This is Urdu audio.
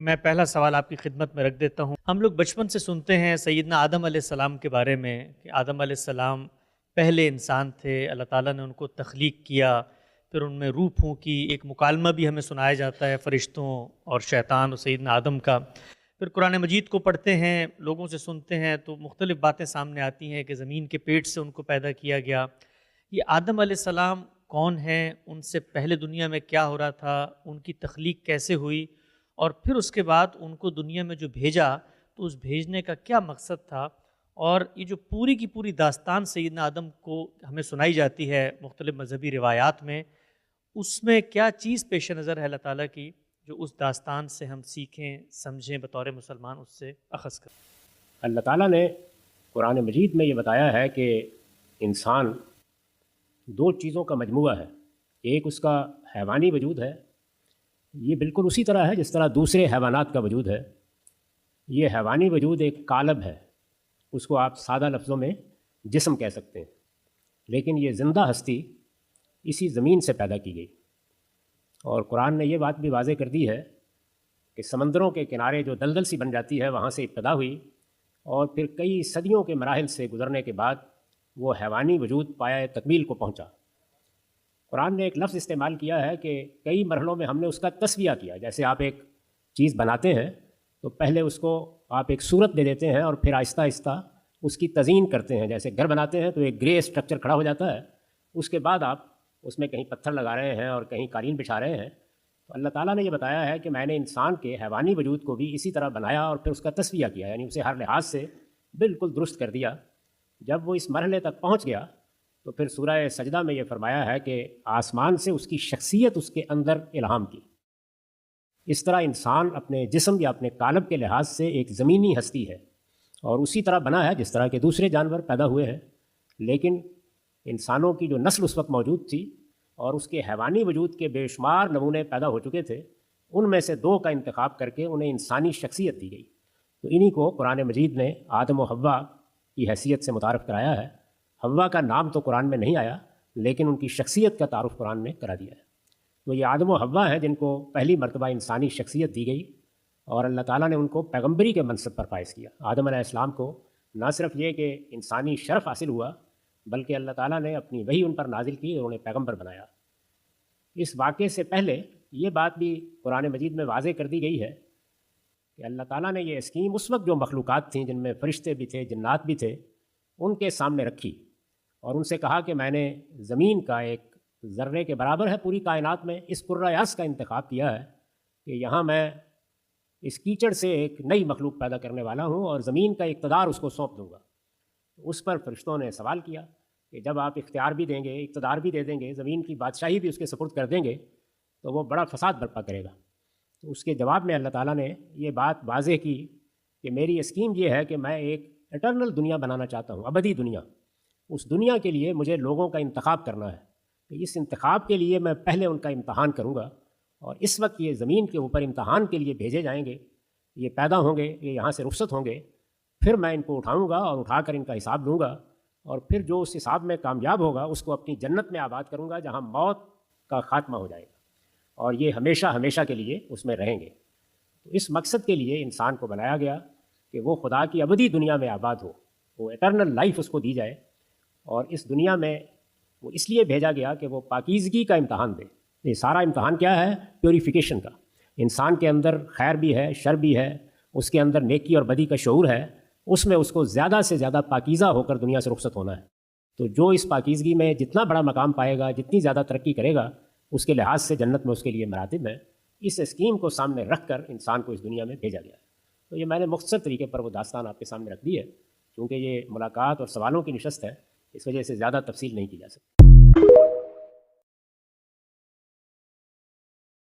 میں پہلا سوال آپ کی خدمت میں رکھ دیتا ہوں۔ ہم لوگ بچپن سے سنتے ہیں سیدنا آدم علیہ السلام کے بارے میں کہ آدم علیہ السلام پہلے انسان تھے، اللہ تعالیٰ نے ان کو تخلیق کیا، پھر ان میں روح پھونکی۔ ایک مکالمہ بھی ہمیں سنایا جاتا ہے فرشتوں اور شیطان اور سیدنا آدم کا۔ پھر قرآن مجید کو پڑھتے ہیں، لوگوں سے سنتے ہیں تو مختلف باتیں سامنے آتی ہیں کہ زمین کے پیٹ سے ان کو پیدا کیا گیا۔ یہ آدم علیہ السلام کون ہیں؟ ان سے پہلے دنیا میں کیا ہو رہا تھا؟ ان کی تخلیق کیسے ہوئی؟ اور پھر اس کے بعد ان کو دنیا میں جو بھیجا تو اس بھیجنے کا کیا مقصد تھا؟ اور یہ جو پوری کی پوری داستان سیدنا آدم کو ہمیں سنائی جاتی ہے مختلف مذہبی روایات میں، اس میں کیا چیز پیش نظر ہے اللہ تعالیٰ کی جو اس داستان سے ہم سیکھیں، سمجھیں، بطور مسلمان اس سے اخذ کریں؟ اللہ تعالیٰ نے قرآن مجید میں یہ بتایا ہے کہ انسان دو چیزوں کا مجموعہ ہے۔ ایک اس کا حیوانی وجود ہے، یہ بالکل اسی طرح ہے جس طرح دوسرے حیوانات کا وجود ہے۔ یہ حیوانی وجود ایک قالب ہے، اس کو آپ سادہ لفظوں میں جسم کہہ سکتے ہیں، لیکن یہ زندہ ہستی اسی زمین سے پیدا کی گئی۔ اور قرآن نے یہ بات بھی واضح کر دی ہے کہ سمندروں کے کنارے جو دلدل سی بن جاتی ہے وہاں سے ابتدا ہوئی، اور پھر کئی صدیوں کے مراحل سے گزرنے کے بعد وہ حیوانی وجود پایہ تکمیل کو پہنچا۔ قرآن نے ایک لفظ استعمال کیا ہے کہ کئی مرحلوں میں ہم نے اس کا تسویہ کیا۔ جیسے آپ ایک چیز بناتے ہیں تو پہلے اس کو آپ ایک صورت دے دیتے ہیں اور پھر آہستہ آہستہ اس کی تزئین کرتے ہیں۔ جیسے گھر بناتے ہیں تو ایک گرے اسٹرکچر کھڑا ہو جاتا ہے، اس کے بعد آپ اس میں کہیں پتھر لگا رہے ہیں اور کہیں قالین بچھا رہے ہیں۔ تو اللہ تعالیٰ نے یہ بتایا ہے کہ میں نے انسان کے حیوانی وجود کو بھی اسی طرح بنایا اور پھر اس کا تسویہ کیا، یعنی اسے ہر لحاظ سے بالکل درست کر دیا۔ جب وہ اس مرحلے تک پہنچ گیا تو پھر سورہ سجدہ میں یہ فرمایا ہے کہ آسمان سے اس کی شخصیت اس کے اندر الہام کی۔ اس طرح انسان اپنے جسم یا اپنے قالب کے لحاظ سے ایک زمینی ہستی ہے اور اسی طرح بنا ہے جس طرح کے دوسرے جانور پیدا ہوئے ہیں، لیکن انسانوں کی جو نسل اس وقت موجود تھی اور اس کے حیوانی وجود کے بے شمار نمونے پیدا ہو چکے تھے، ان میں سے دو کا انتخاب کر کے انہیں انسانی شخصیت دی گئی۔ تو انہی کو قرآن مجید نے آدم و حوا کی حیثیت سے متعارف کرایا ہے۔ حوا کا نام تو قرآن میں نہیں آیا، لیکن ان کی شخصیت کا تعارف قرآن نے کرا دیا ہے۔ تو یہ آدم و حوا ہیں جن کو پہلی مرتبہ انسانی شخصیت دی گئی، اور اللہ تعالیٰ نے ان کو پیغمبری کے منصب پر فائز کیا۔ آدم علیہ السلام کو نہ صرف یہ کہ انسانی شرف حاصل ہوا، بلکہ اللہ تعالیٰ نے اپنی وحی ان پر نازل کی اور انہیں پیغمبر بنایا۔ اس واقعے سے پہلے یہ بات بھی قرآن مجید میں واضح کر دی گئی ہے کہ اللہ تعالیٰ نے یہ اسکیم اس وقت جو مخلوقات تھیں جن میں فرشتے بھی تھے، جنات بھی تھے، ان کے سامنے رکھی اور ان سے کہا کہ میں نے زمین کا ایک ذرے کے برابر ہے پوری کائنات میں اس کرۂ کا انتخاب کیا ہے کہ یہاں میں اس کیچڑ سے ایک نئی مخلوق پیدا کرنے والا ہوں اور زمین کا اقتدار اس کو سونپ دوں گا۔ اس پر فرشتوں نے سوال کیا کہ جب آپ اختیار بھی دیں گے، اقتدار بھی دے دیں گے، زمین کی بادشاہی بھی اس کے سپرد کر دیں گے تو وہ بڑا فساد برپا کرے گا۔ تو اس کے جواب میں اللہ تعالیٰ نے یہ بات واضح کی کہ میری اسکیم یہ ہے کہ میں ایک اٹرنل دنیا بنانا چاہتا ہوں، ابدی دنیا۔ اس دنیا کے لیے مجھے لوگوں کا انتخاب کرنا ہے، تو اس انتخاب کے لیے میں پہلے ان کا امتحان کروں گا، اور اس وقت یہ زمین کے اوپر امتحان کے لیے بھیجے جائیں گے، یہ پیدا ہوں گے، یہ یہاں سے رخصت ہوں گے، پھر میں ان کو اٹھاؤں گا اور اٹھا کر ان کا حساب لوں گا، اور پھر جو اس حساب میں کامیاب ہوگا اس کو اپنی جنت میں آباد کروں گا جہاں موت کا خاتمہ ہو جائے گا، اور یہ ہمیشہ ہمیشہ کے لیے اس میں رہیں گے۔ تو اس مقصد کے لیے انسان کو بنایا گیا کہ وہ خدا کی ابدی دنیا میں آباد ہو، وہ اٹرنل لائف اس کو دی جائے، اور اس دنیا میں وہ اس لیے بھیجا گیا کہ وہ پاکیزگی کا امتحان دے۔ یہ سارا امتحان کیا ہے؟ پیوریفیکیشن کا۔ انسان کے اندر خیر بھی ہے، شر بھی ہے، اس کے اندر نیکی اور بدی کا شعور ہے، اس میں اس کو زیادہ سے زیادہ پاکیزہ ہو کر دنیا سے رخصت ہونا ہے۔ تو جو اس پاکیزگی میں جتنا بڑا مقام پائے گا، جتنی زیادہ ترقی کرے گا، اس کے لحاظ سے جنت میں اس کے لیے مراتب ہیں۔ اس اسکیم کو سامنے رکھ کر انسان کو اس دنیا میں بھیجا گیا ہے۔ تو یہ میں نے مختصر طریقے پر وہ داستان آپ کے سامنے رکھ دی ہے، کیونکہ یہ ملاقات اور سوالوں کی نشست ہے، اس وجہ سے زیادہ تفصیل نہیں کی جا سکتی۔